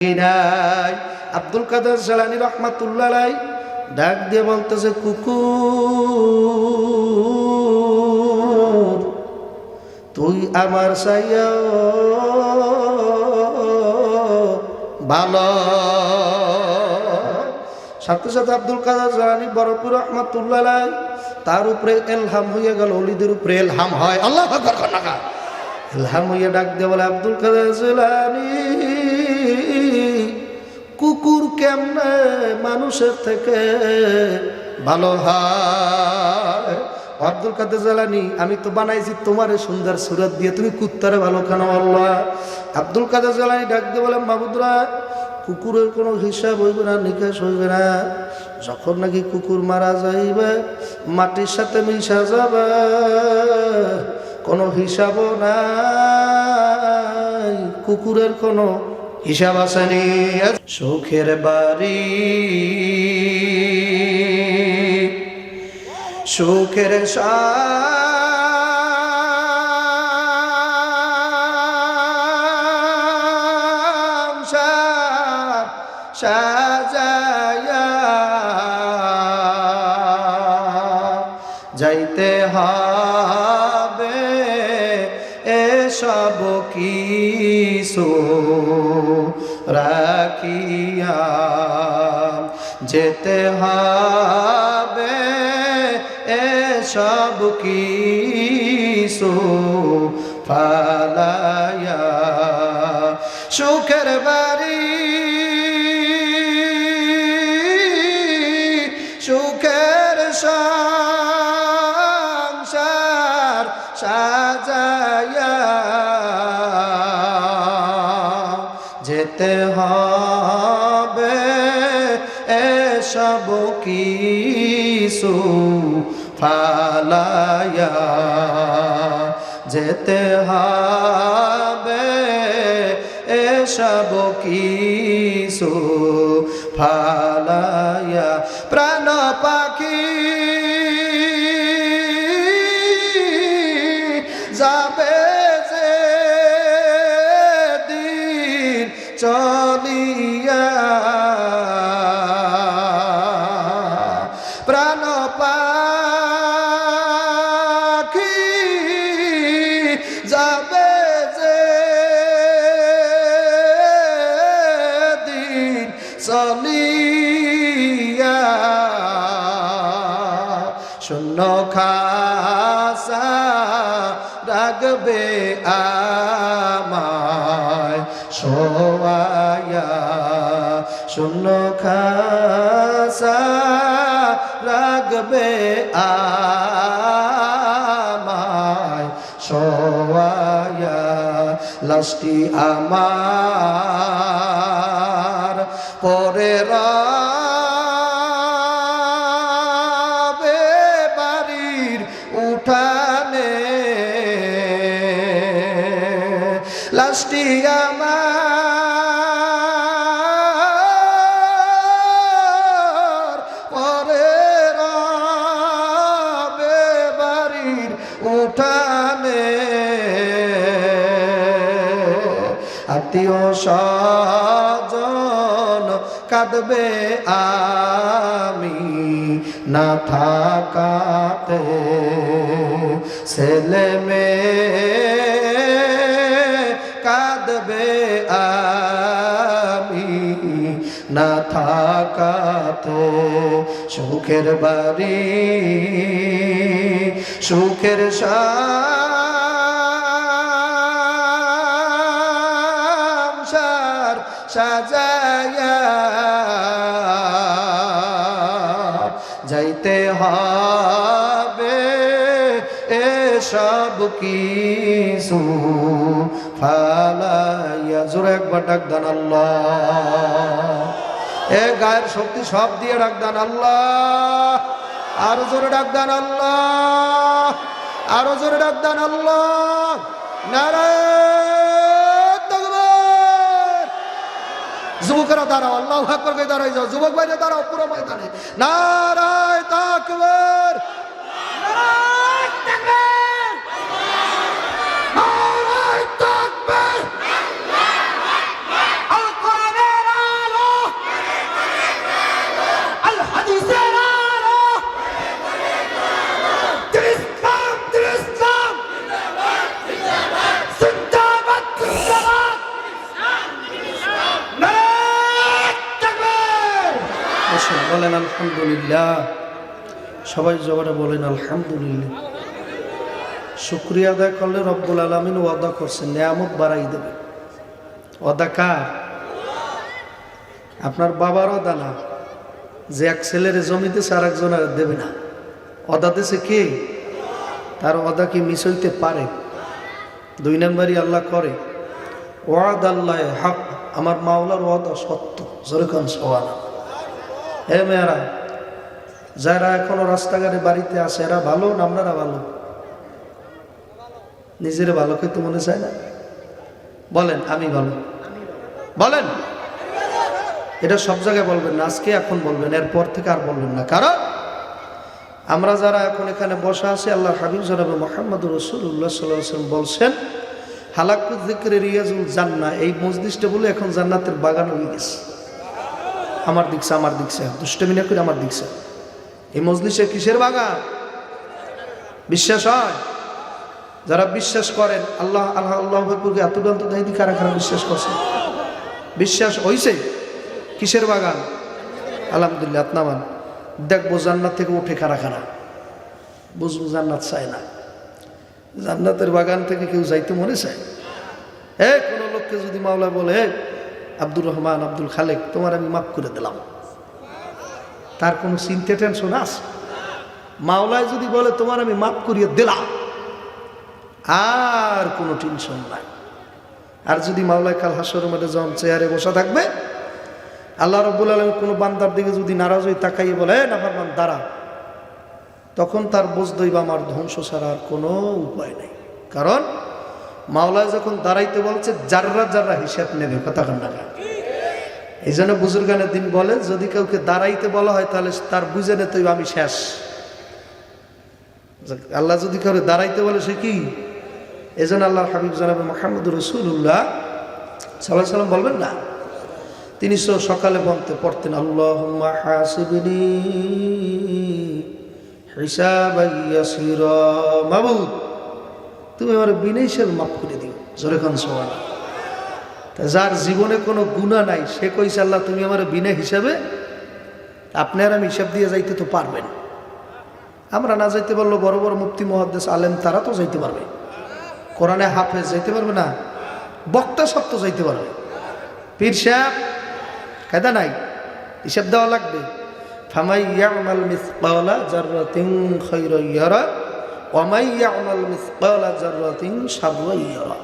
নাই। আব্দুল কাদের জিলানী রাহমাতুল্লাহ আলাইহি ডাক দিয়ে বলতেছে, কুকুর তুই আমার চাইয়া ভালো। সাথে সাথে আব্দুল কাদের জিলানী বরপুর রাহমাতুল্লাহ আলাইহি তার উপরে ইলহাম হয়ে গেল। ওলিদের উপরে ইলহাম হয়, আল্লাহু আকবার কন্যা ইলহাম হয়ে ডাক দিয়ে বলে, আব্দুল কাদের জিলানী কুকুর কেমনে মানুষের থেকে ভালো হয়? আব্দুল কাদের জিলানী, আমি তো বানাইছি তোমারে সুন্দর সুরত দিয়ে, তুমি কুত্তারে ভালো কেন বললা? আব্দুল কাদের জিলানী ডাক দিয়ে বলে, মাহবুদরা কুকুরের কোনো হিসাব হইবে না, নিকাশ হইবে না। যখন নাকি কুকুর মারা যাইবে মাটির সাথে মিশা যাবে, কোনো হিসাবও নাই, কুকুরের কোনো হিসাব আসেনি। সুখের বাড়ি সুখের সংসার সাজায়া যাইতে হবে এসব কিছু রাখিয়া, যেতে হবে এসব কিছু ফালায়া। সুখের বাড়ি সুখের সংসার সাজায়া যেতে হবে এসব কিছু ফালায়া, যেতে হবে এসব কিছু ফালায়া। প্রাণ পাখি যাবে যে দিন চলিয়া, প্রাণ পাখি যাবে যে দিন চলিয়া, শূন্য খাসা রাখবে আমায় শোয়ায়া, শূন্য খাসা রাখবে আমায় শোয়ায়া। লাশটি আমার পরে রবে বাড়ির উঠানে, লাশটি আমার পরে রবে বাড়ির উঠানে। আত্মীয় স্বজন কাঁদবে আমি না থাকাতে, ছেলে মেয়ে কাঁদবে আমি না থাকাতে। সুখের বাড়ি সুখের সংসার সাজায়া যাইতে হবে এসব কিছু ফালাইয়া। জোরে একবার ডাক দেন আল্লাহ। এ গায়ের শক্তি সব দিয়ে ডাক দেন আল্লাহ। আরো জোরে ডাক দেন আল্লাহ, আরো জোরে ডাক দেন আল্লাহ। নারায়ণ তাকবীর। যুবকেরা দাঁড়াও, আল্লাহু আকবার করে দাঁড়াই যাও। যুবক ভাইরা দাঁড়াও পুরো ময়দানে। নারায়ণ তাকবীর, নারায়ণ তাকবীর, নারায়ণ তাকবীর। বলেন আলহামদুলিল্লাহ। সবাই জবানে বলেন আলহামদুলিল্লাহ। শুকরিয়া আদায় করলে রব্বুল আলামিন ওয়াদা করছেন নিয়ামত বাড়াই দেবে। ওয়াদা কার? আপনার বাবার ওয়াদা না, যে এক ছেলের জমিতে আর একজনের দেবে না। ওয়াদা দিছে কে? তার ওয়াদা কি মিস হইতে পারে? 2 নম্বরই আল্লাহ করে। ওয়াদ আল্লাহ হক, আমার মাওলার ওয়াদা সত্য। যেরকম সোয়ানা। হে মেয়েরা, যারা এখনো রাস্তাঘাটে বাড়িতে আসে এরা ভালো না আপনারা ভালো? নিজের ভালো খেতে মনে চায় না? বলেন আমি ভালো, বলেন। এটা সব জায়গায় বলবেন না, আজকে এখন বলবেন, এরপর থেকে আর বলবেন না। কারণ আমরা যারা এখন এখানে বসা আছি, আল্লাহ হাবিব জনাবে মুহাম্মদুর রাসূলুল্লাহ সাল্লাল্লাহু আলাইহি ওয়াসাল্লাম বলছেন হালাকুয যিকরি রিয়াজুল জান্নাহ, এই মজলিসটা বলে এখন জান্নাতের বাগান হয়ে গেছে। আমার দিকছে দুষ্টমি না করে আমার দিকছে। এই মজলিসে কিসের বাগান? বিশ্বাস হয়? যারা বিশ্বাস করেন আল্লাহ আল্লাহ আল্লাহ আকবরকে এতদন্ত দায়ী কারা কারা বিশ্বাস করছে? বিশ্বাস হইছে? কিসের বাগান? আলহামদুলিল্লাহ। আপনামান দেখবো জান্নাত থেকে উঠে কারা কারা, বুঝবো জান্নাত চায় না। জান্নাতের বাগান থেকে কেউ যাইতে মনে চায়? কোনো লোককে যদি মাওলা বলে আব্দুর রহমান, আব্দুল খালেক, তোমার আমি মাফ করে দিলাম, তার কোনো চিন্তা টেনশন আছে? মাওলায় যদি বলে তোমার আমি মাফ করিয়ে দিলাম, আর কোনো টেনশন নাই। আর যদি মাওলায় কাল হাসরের মধ্যে যখন চেয়ারে বসা থাকবে, আল্লাহ রাব্বুল আলামিন কোনো বান্দার দিকে যদি নারাজ হয়ে তাকাইয়ে বলে নাফরমান দাঁড়া, তখন তার বুঝতেই বা আমার ধ্বংস ছাড়া আর কোনো উপায় নেই। কারণ মাওলায় যখন দাঁড়াইতে বলছে জাররা জাররা হিসাব নেবে, কথা কন না? এই জন্য বুজুর্গানের দিন বলে যদি কাউকে দাঁড়াইতে বলা হয় তাহলে তার বুঝে নিতে হইবে আমি শেষ। আল্লাহ যদি কাউকে দাঁড়াইতে বলে সে কি? এই জন্য আল্লাহর হাবিব জনাবে মুহাম্মদুর রাসূলুল্লাহ সাল্লাল্লাহু আলাইহি ওয়াসাল্লাম বলবেন না, তিনি সকালে পড়তেন আল্লাহুম্মা হাসিবনি হিসাবান ইয়াসিরা, মাবুদ তুমি আমার বিনা হিসাবে মাফ করে দিও। জোরে কোন সুবহানাল্লাহ। যার জীবনে কোনো গুনাহ নাই সে কইছে আল্লাহ তুমি আমার বিনা হিসাবে, আপনি আর আমি হিসাব দিয়ে যাইতে তো পারবেন। আমরা না যাইতে পারলো বড় বড় মুফতি মুহাদ্দিস আলেম তারা তো যাইতে পারবে, কোরআনে হাফেজ যাইতে পারবে না, বক্তা সব তো যাইতে পারবে। পীর সাহেব কায়দা নাই, হিসাব দেওয়া লাগবে। ফামাই ইয়ামাল মিসকালা যাররাতিন খায়রান ইয়ারা ওয়া মাই ইয়ামাল মিসকালা যাররাতিন শাররান ইয়ারা।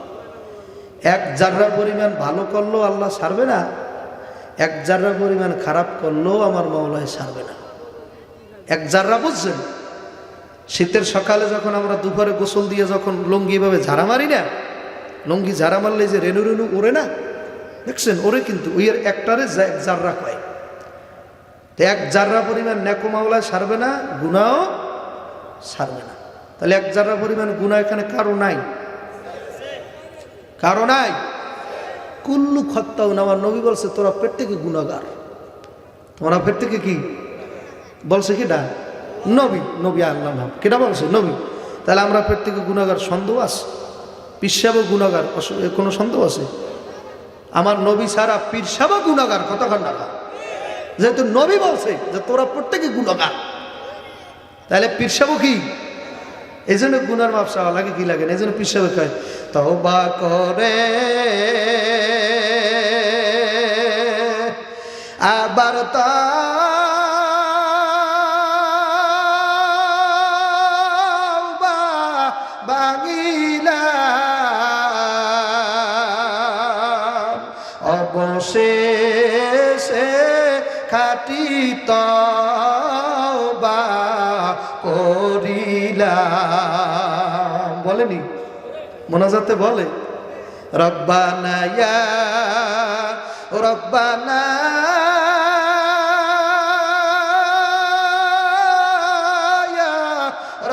এক জাররা পরিমাণ ভালো করলো আল্লাহ ছাড়বে না, এক জাররা পরিমাণ খারাপ করলো আমার মাওলায় ছাড়বে না। এক জাররা বুঝছেন? শীতের সকালে যখন আমরা দুপুরে গোসল দিয়ে যখন লুঙ্গি ভাবে ঝাড়া মারি না, লুঙ্গি ঝাড়া মারলে যে রেনু রেনু ওরে না, দেখছেন? ওরে কিন্তু ওই একটারে এক জাররা কয়। এক জাররা পরিমাণ নেকো মাওলায় ছাড়বে না, গুনাহও ছাড়বে না। তাহলে এক জাররা পরিমাণ গুনাহ এখানে কারো নাই, কারো নাই। কুল্লু খত্তাউন, আমার নবী বলছে তোরা প্রত্যেকে গুনাহগার। তোমরা প্রত্যেকে কি বলছে? কিটা? নবী। নবী আল্লাহ নাম কেটা বলছে? নবী। তাহলে আমরা প্রত্যেকে গুনাহগার, সন্দেহ আছে? পিসাবও গুনাহগার, কোনো সন্দেহ আছে? আমার নবী ছাড়া পীর সাহেবও গুনাহগার, কতক্ষণ টাকা? যেহেতু নবী বলছে যে তোরা প্রত্যেকে গুনাহগার, তাহলে পীর সাহেবও কি? এই জন্য গুনার মাপ চাওয়া লাগে, কি লাগে না? এই জন্য পীর সাহেব কয় তওবা করে আবার তওবা বাগিলাম অবশেষে খাটি তওবা করিলাম। বলেনি? মোনাজাতে বলে রব্বানা ইয়া রব্বানা ইয়া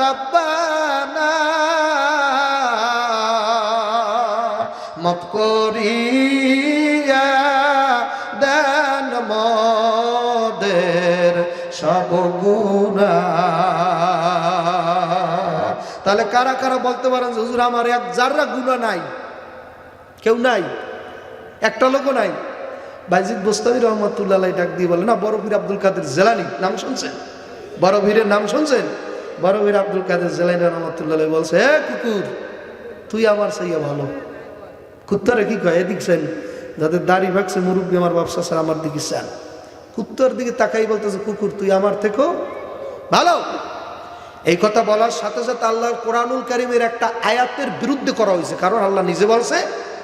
রব্বানা মাফ করিয়া দেন মোদের সব গুনাহ। তাহলে কারা কারা বলতে পারেন হুজুর আমার এক জাররা গুনাহ নাই? কেউ নাই, একটা লোকও নাই। বাইজিদ বোস্তামি রহমতুল্লাহ আলাইহি ডাক দিয়ে বলে, না বড় পীর আব্দুল কাদের জিলানী নাম শুনছেন? বড় পীরের নাম শুনছেন? বড় পীর আব্দুল কাদের জিলানী রহমতুল্লাহ আলাইহি বলছে, এ কুকুর, তুই আমার চাইয়া ভালো। কুত্তারে কি কয়, এদিকছেন যাদের দাড়ি ভাগছে মুরব্বী আমার ব্যবসা স্যার আমার দিকে চান। কুত্তার দিকে তাকাই বলতেছে, কুকুর তুই আমার থেকেও ভালো। এই কথা বলার সাথে সাথে আল্লাহর কোরআনুল কারীমের একটা আয়াতের বিরুদ্ধে করা হয়েছে, কারণ আল্লাহ নিজে বলছে,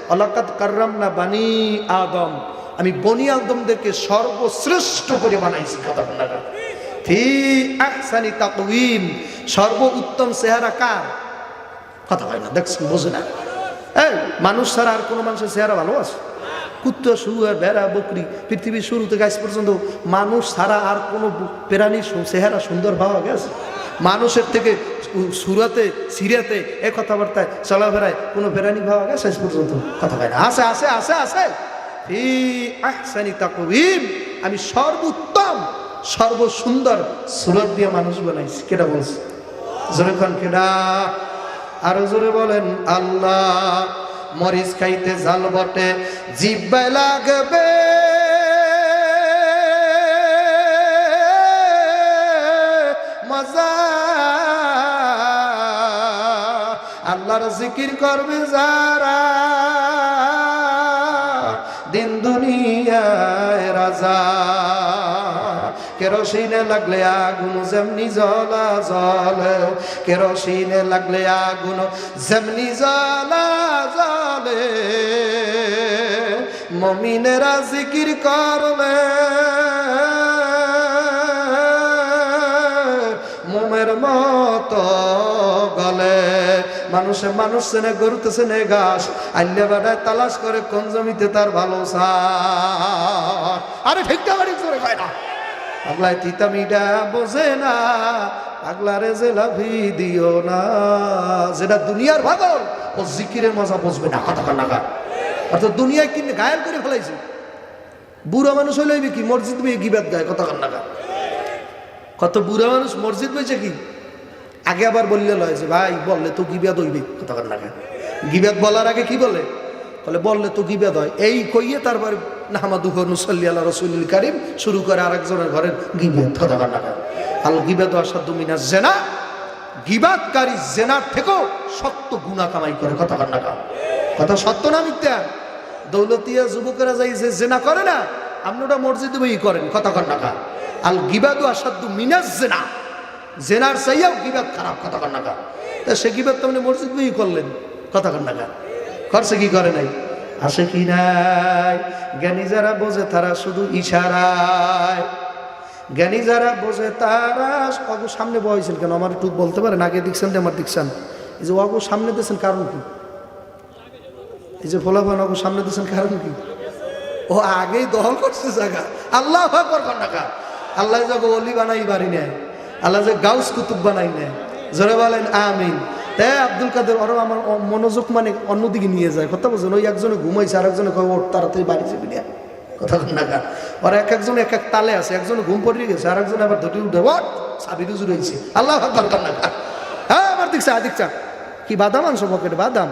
ওয়ালাকাদ কাররামনা বানি আদম, আমি বনি আদমদেরকে সর্বশ্রেষ্ঠ করে বানাইছি। কথা বলা ফি আহসানি তাকওয়িম, সর্ব উত্তম চেহারা কার? কথা হয় না, দেখছেন, বোঝে না। এই মানুষ ছাড়া আর কোনো মানুষের চেহারা ভালো আছে? কুত্তা, শুয়ার, ভেড়া, বকরি, পৃথিবীর শুরু থেকে আজ পর্যন্ত মানুষ ছাড়া আর কোনো প্রাণীর চেহারা সুন্দর পাওয়া গেছে? মানুষের থেকে সুরাতে সিরাতে এ কথাবার্তায় চলাফেরায় কোনো প্রাণী পাওয়া গেছে আজ পর্যন্ত? কথা হয় না। আছে আছে আছে আছে ফি আহসানি তাকওয়িম, আমি সর্বোত্তম সর্বসুন্দর সুরত দিয়ে মানুষ বানাইছি। কেডা বলছে? জোরে খান কেডা? আরো জোরে বলেন আল্লাহ। মরিচ খাইতে জাল বটে জিহ্বায় লাগবে, মজা আল্লাহর জিকির করবে যারা, দিন দুনিয়ায় রাজা। কেরোসিনে লাগলে আগুন যেমনি জ্বলা জ্বলে, কেরোসিনে লাগলে আগুন যেমনি জ্বলা জ্বলে, মুমিনেরা জিকির করলে মোমের মতো গলে। মানুষে মানুষ চেনে, গরুতে চেনে ঘাস, আল্লে বেড়ায় তালাশ করে কোন জমিতে তার ভালো সার। আরে ঠিকটা বাড়ি করে হয় না, পাগলায় তিতামিটা বোঝে না, পাগলারে জেলাভি দিও না। যেটা দুনিয়ার পাগল ও জিকিরের মজা বুঝবে না। কথা কান নাগা অর্থাৎ দুনিয়ায় কিনে গায়েল করে ফেলাইছে। বুড়া মানুষ হইলে কি মসজিদ বই গিবাদ গায়? কথা কান নাগা। কত বুড়া মানুষ মসজিদ বইছে কি আগে আবার বললে লয় যে ভাই বললে তো গিবাদ হইবে। কথা কান নাগা। গিবাদ বলার আগে কি বলে? বললে তো গিবাদ হয়। এই কইয়ে তারপর নাহমাদুহু নুসাল্লি আলা রাসূলিল কারীম শুরু করে আরেকজনের ঘরের গিবাদ। কথা কান নাগা। আল গিবাদু আশাদ্দু মিনাজ জিনা, গিবাদকারী জেনার থেকেও শক্ত গুনাহ কামাই করে। কথা কান নাগা। কথা সত্য না মিথ্যা? দৌলতিয়া যুবকেরা যাই যে জেনা করে না, আপনারা মসজিদে বই করেন। কথা কান নাগা। আল গিবাদু আশাদ্দু মিনাজ জিনা, জেনার চাইয়াও গিবাদ খারাপ। কথা কান নাগা। তা সে গিবাদ তো আপনি মসজিদ বই করলেন। কথা কান নাগা। করছে কি করে নাই? আসে কি নাই? জ্ঞানী যারা বোঝে তারা শুধু ইশারায়, জ্ঞানী যারা বোঝে তারা অগো সামনে বয়সেন কেন? আমার একটু বলতে পারেন? আগে দেখছেন আমার দেখছেন, এই যে অগো সামনে দিয়েছেন কারণ কি? এই যে ফলাফল অগো সামনে দিয়েছেন কারণ কি? ও আগেই দখল করছে জায়গা। আল্লাহ আকবার কর নাকা। আল্লাহ যাকে অলি বানাই বাড়ি নেয়, আল্লাহ যে গাউস কুতুব বানাই নেয়। জোরে বলেন আমিন। তাই আব্দুল কাদের ওরা আমার মনোযোগ মানে অন্যদিকে নিয়ে যায়। কথা বলছেন, ওই একজনে ঘুমাইছে আর একজনে কয় ওর তাড়াতাড়ি বাড়ি যাবি না। কথা না গা। ওরা এক একজন এক এক তালে আছে, একজনে ঘুম পড়িয়ে গেছে আর একজনে আবার ধটি উঠে ওট সাবিরু জুড়েছে। আল্লাহ দরকার না। হ্যাঁ আমার দেখছা দেখছা কি বাদাম আনছো পকেটে? বাদাম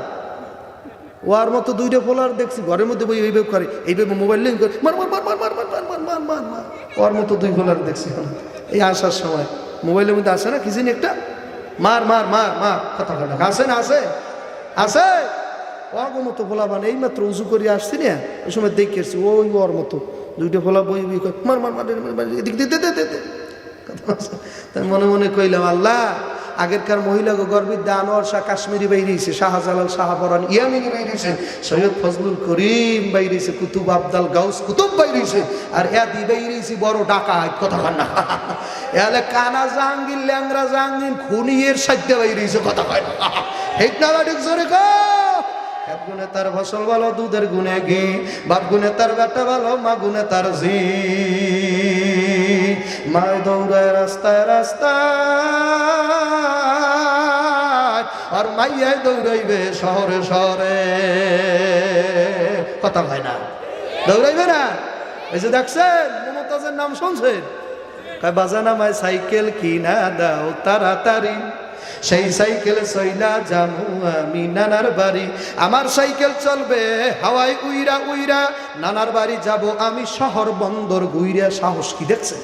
ওর মতো দুইটা ফোলার দেখছি ঘরের মধ্যে বই এইভাবে করে, এইভাবে মোবাইল লিঙ্ক করে মার মার মার মার মার মার মার মার মার মার মার। ওর মতো দুই ফোলার দেখছি এই আসার সময় মোবাইলের মধ্যে আসে না কি জানি একটা মার মার মার মার। কথা কথা আসে না? আছে আছে। ওর মতো ফোলা বান এই মাত্র উঁচু করে আসছি না, ওই সময় দেখে এসছি ওই ওর মতো দুইটা ফোলা বই বই করে মার মার মার এদিক দিতে দে দে। তাই মনে মনে কইলাম আল্লাহ আগেরকার মহিলা গর্বিত আনোয়ার শাহ কাশ্মীরি বাইরেছে, শাহজালাল শাহপরান ইয়ামিনী বাইরেছে, সৈয়দ ফজলুল করিম বাইরেছে, কুতুব আবদাল গাউস কুতুব বাইরেছে, আর এদি বাইরেছে বড় ডাকাত। কথা কন না? এলে কানা জাহাঙ্গীর ল্যাংরা জাহাঙ্গীর খুনিয়ের সাধ্য বাইরেছে। কথা কয় না? ঠিক না ঠিক জোরে কো? এক গুণে তার ফসল ভালো, দুধের গুণে ঘি, বাপ গুণে তার বেটা ভালো, মা গুণে তার জি। মায় দৌড়ায় রাস্তায় রাস্তায়, আর মাইয়ায় দৌড়াইবে শহরে শহরে। কথা হয় না? দৌড়াইবে না? এই যে দেখছেন মমতাজের নাম শুনছেন, বাজানা মায় সাইকেল কিনা দাও তাড়াতাড়ি, সেই সাইকেলে চইলা যামু আমি নানার বাড়ি, আমার সাইকেল চলবে হাওয়ায় উইরা উইরা, নানার বাড়ি যাব আমি শহর বন্দর ঘুইরা। সাহস কি দেখছে,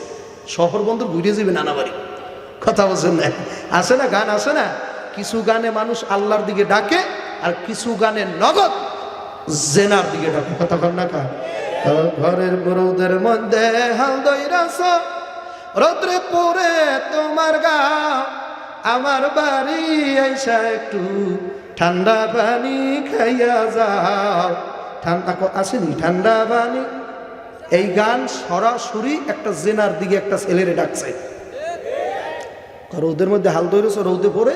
শহর বন্দর ঘুরে যাবে নানা বাড়ি, কথা বলছেন না? আছে না গান, আছে না? কিছু গানে মানুষ আল্লাহর দিকে ডাকে, আর কিছু গানে নগদ জেনার দিকে ডাকে, কথা কর না কা? ঘরের রোদের মধ্যে হাল দইরাছ, রোদ্রে পরে তোমার গা, আমার বাড়ি আইসা একটু ঠান্ডা পানি খাইয়া যাও। ঠান্ডা আসেনি ঠান্ডা পানি, এই গান সরাসরি একটা জেনার দিকে একটা ছেলেরে ডাকছে। রোদের মধ্যে হাল দইরেছ, রোদে পরে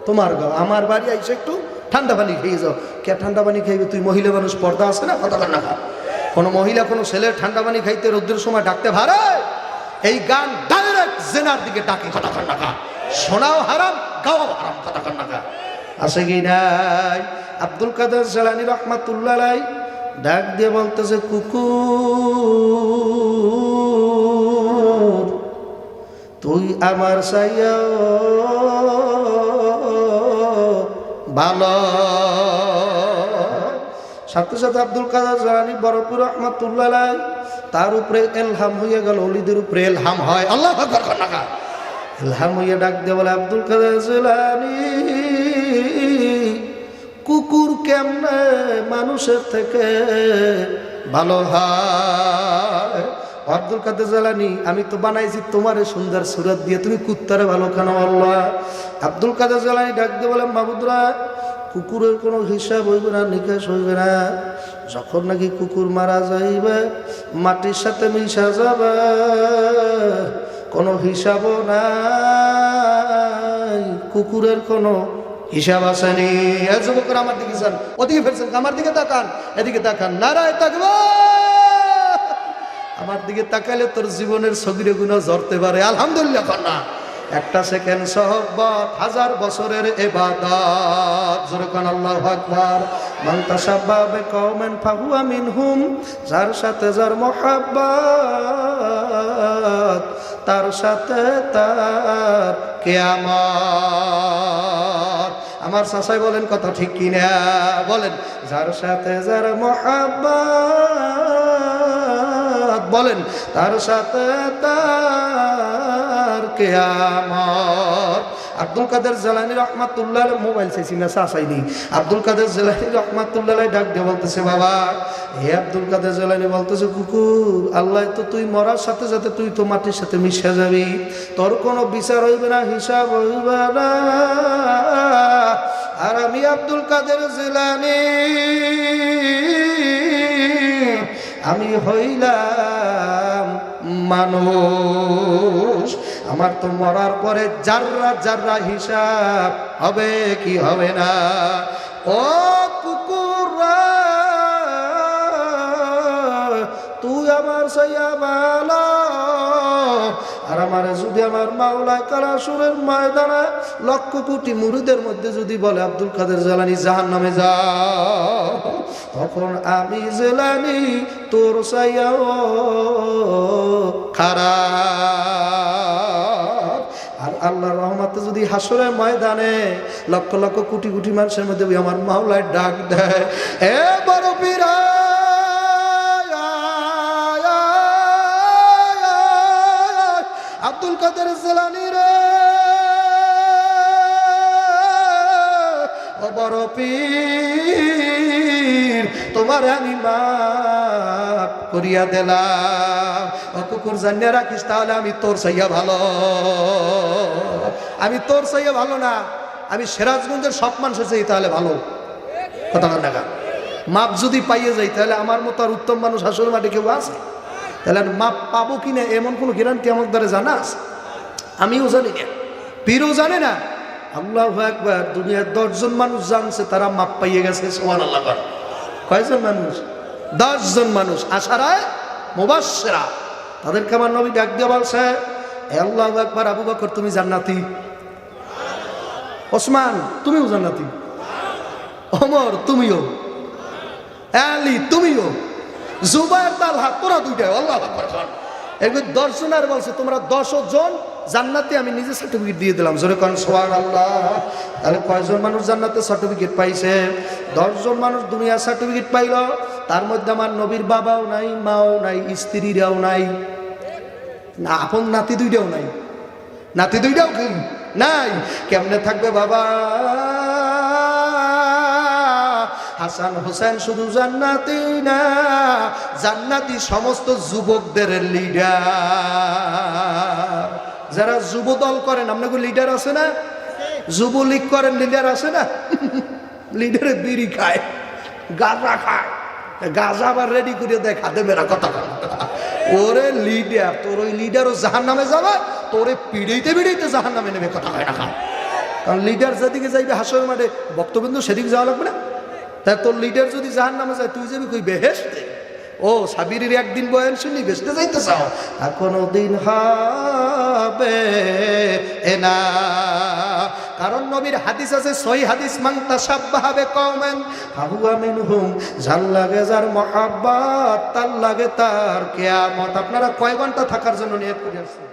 তোমার গা, আমার বাড়ি আইসা একটু ঠান্ডা পানি খেয়ে যাও। কে ঠান্ডা পানি খাইবে? তুই মহিলা মানুষ, পর্দা আছে না, কথা কর না খা? কোনো মহিলা কোনো ছেলের ঠান্ডা পানি খাইতে রোদ্রের সময় ডাকতে পারে? এই গান ডাইরেক্ট জেনার দিকে ডাকে, কথা কর না খা? শোনাও হারাম, গাও হারাম, কথা কর না খা? আছে কি নাই? আব্দুল কাদের জিলানী রাহমাতুল্লাহ আলাইহি ডাক দিয়ে বলতেছে, কুকুর তুই আমার চাইয়া ভালো। সাথে সাথে আব্দুল কাদের জিলানী বরপুর রাহমাতুল্লাহ আলাইহি তার উপরে ইলহাম হয়ে গেল। ওলিদের উপরে ইলহাম হয়, আল্লাহু আকবার কর না খা? ইলহাম হয়ে ডাক দিয়ে বলে, আব্দুল কাদের জিলানী কুকুর কেমনে মানুষের থেকে ভালো হয়? আব্দুল কাদের জিলানী আমি তো বানাইছি তোমারে সুন্দর সুরত দিয়ে, তুমি কুত্তারে ভালো কেন আল্লাহ? আব্দুল কাদের জিলানী ডাক দিয়ে বলে, মাহবুদরা কুকুরের কোনো হিসাব হইবে না, নিকাশ হইবে না। যখন নাকি কুকুর মারা যাইবে, মাটির সাথে মিশা যাবে, কোনো হিসাবও নাই, কুকুরের কোনো হিসাব আসেনি। যুবকরা আমার দিকে যান, ওদিকে ফেরছেন, আমার দিকে তাকান, এদিকে তাকান, নারায় তাকবীর। আমার দিকে তাকাইলে তোর জীবনের সগীরে গুনাহ ঝরতে পারে, আলহামদুলিল্লাহ কর না? একটা সেকেন্ড সহবত 1000 বছরের ইবাদত। জোরে কোন আল্লাহু আকবার। মান তাশাব্বাহা বিকওমিন ফাহুয়া মিনহুম, যার সাথে যার মুহাব্বত তার সাথে তার কিয়ামত। আমার চাচাই বলেন কথা ঠিক কিনা বলেন? যার সাথে যার মুহাব্বত বলেন তার সাথে তার কিয়ামত। আব্দুল কাদের জিলানী রাহমাতুল্লাহ আলাইহি মোবাইল চাইছি না, চাইনি। আব্দুল কাদের জিলানী রাহমাতুল্লাহ আলাইহি ডাক দিয়ে বলতেছে, বাবা হে আব্দুল কাদের জিলানী বলতেছে, কুকুর আল্লাহ তো তুই মরার সাথে সাথে তুই তো মাটির সাথে মিশে যাবি, তোর কোনো বিচার হইবে না, হিসাব হইবে না। আর আমি আব্দুল কাদের জিলানী আমি হইলাম মানুষ, আমার তো মরার পরে জাররা জাররা হিসাব হবে কি হবে না। ও কুকুর তুই আমার সাইয়া ভালো, আর আমার যদি আমার মাওলা কালাসুরের ময়দানে লক্ষ কোটি মুরিদের মধ্যে যদি বলে আব্দুল কাদের জিলানী জাহান্নামে যাও, তখন আমি জিলানী তোর চাইয়াও খারাপ। আর আল্লাহর রহমতে যদি হাসরের ময়দানে লক্ষ লক্ষ কোটি কোটি মানুষের মধ্যে আমার মাওলায় ডাক দেয়, এ বড় পীরা আব্দুল কাদের জিলানী রে, ও বড় পীর তোমার আমি মাফ করিয়া দিলাম। ও কুকুর জানিয়ে রাখিস, তাহলে আমি তোর চাইয়া ভালো, আমি তোর চাইয়া ভালো না, আমি সিরাজগঞ্জের সব মানুষের চাই তাহলে ভালো, কথা বল না? মাপ যদি পাইয়ে যাই তাহলে আমার মতো আর উত্তম মানুষ আসলে মাঠে কেউ আছে? তাহলে মাপ পাবো কিনা এমন কোনো গ্যারান্টি আমার দ্বারা জানা আছে? আমিও জানি না, পীরও জানে না। আল্লাহু আকবার। দুনিয়ার 10 জন মানুষ জানছে তারা মাপ পাইয়ে গেছে, সুবহানাল্লাহ। কয়জন মানুষ? 10 জন মানুষ। আশারায়ে মুবাশশিরা, তাদেরকে আমার নবী ডাক দিয়ে বলছে, আল্লাহু আকবার, আবু বকর তুমি জান্নাতি, ওসমান তুমিও জান্নাতি, ওমর তুমিও, আলী তুমিও, জুবায়ের, তালহা তোরা দুইটাই, আল্লাহু আকবার। এরকম 10 জন আর বলছে তোমরা 10 জন জান্নাতে, আমি নিজে সার্টিফিকেট দিয়ে দিলাম। জোরে কোন সুবহানাল্লাহ। তাহলে কয়জন মানুষ জান্নাতে সার্টিফিকেট পাইছে? 10 জন মানুষ দুনিয়া সার্টিফিকেট পাইল। তার মধ্যে আমার নবীর বাবাও নাই, মাও নাই, স্ত্রীরাও নাই, না আপন নাতি দুইটাও নাই, নাতি দুইটাও কি নাই। কেমনে থাকবে বাবা? হাসান হোসেন শুধু জান্নাতি না, জান্নাতি সমস্ত যুবকদের লিডার। যারা যুব দল করেন, আপনাকে লিডার আছে না? যুবলীগ করেন, লিডার আছে না? লিডারে বিড়ি খায়, গাঁজা খায়, গাঁজা আবার রেডি করে দেয় খাদে মেরা কথা। ওরে লিডার, তোর ওই লিডারও জাহান নামে যাবে, তোরে পিড়াইতে পিড়াইতে জাহান নামে নেবে, কথা হয় না। কারণ লিডার যেদিকে যাইবে হাসর মাঠে বক্তব্য সেদিকে যাওয়া লাগবে না। তাই তোর লিডার যদি জাহান নামে যায়, তুই যাবি কই বেহেশতে? ও সাবিরের একদিন বয়ান শুনি বেহেশতে যাইতে চাও? এখনো দিন হবে না। কারণ নবীর হাদিস আছে, সহি হাদিস, মান তাশাব্বাহা বিকওমিন ফাহুয়া মিনহুম। যার লাগে যার মহব্বত, তার লাগে তার কিয়ামত। আপনারা কয় ঘন্টা থাকার জন্য নিয়ত করে আসছেন?